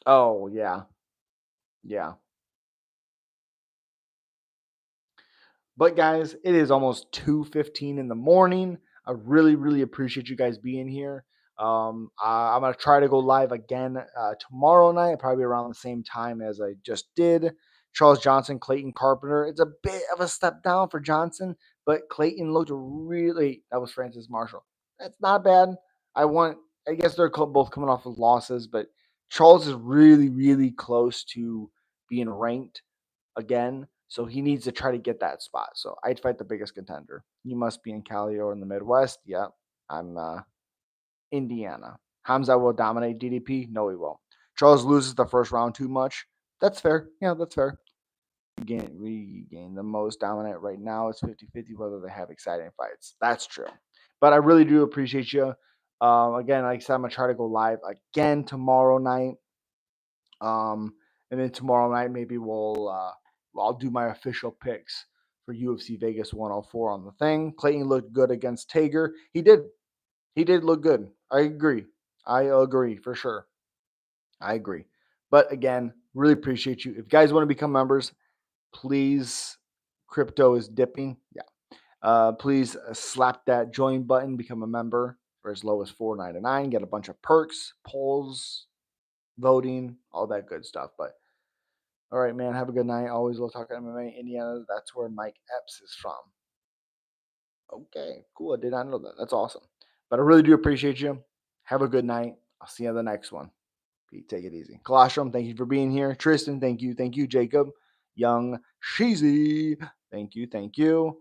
S1: Oh yeah, yeah. But guys, it is almost 2:15 in the morning. I really, really appreciate you guys being here. I'm gonna try to go live again tomorrow night, probably around the same time as I just did. Charles Johnson, Clayton Carpenter. It's a bit of a step down for Johnson, but Clayton looked really. That was Francis Marshall. That's not bad. I want. I guess they're both coming off of losses, but Charles is really, really close to being ranked again. So he needs to try to get that spot. So I'd fight the biggest contender. You must be in Cali or in the Midwest. Yeah, I'm Indiana. Hamza will dominate DDP. No, he won't. Charles loses the first round too much. That's fair. Yeah, that's fair. We gain the most dominant right now. It's 50-50 whether they have exciting fights. That's true. But I really do appreciate you. Again, like I said, I'm going to try to go live again tomorrow night. And then tomorrow night, maybe I'll do my official picks for UFC Vegas 104 on the thing. Clayton looked good against Tager. He did look good. I agree. I agree for sure. I agree. But again, really appreciate you. If you guys want to become members, please. Crypto is dipping. Yeah. Please slap that join button. Become a member for as low as $4.99. Get a bunch of perks, polls, voting, all that good stuff. But all right, man. Have a good night. Always love talking MMA. Indiana, that's where Mike Epps is from. Okay, cool. I did not know that. That's awesome. But I really do appreciate you. Have a good night. I'll see you on the next one. Pete, take it easy. Colostrum, thank you for being here. Tristan, thank you. Thank you, Jacob. Young Sheezy, thank you. Thank you.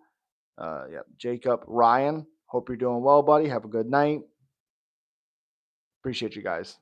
S1: Yeah, Jacob, Ryan, hope you're doing well, buddy. Have a good night. Appreciate you guys.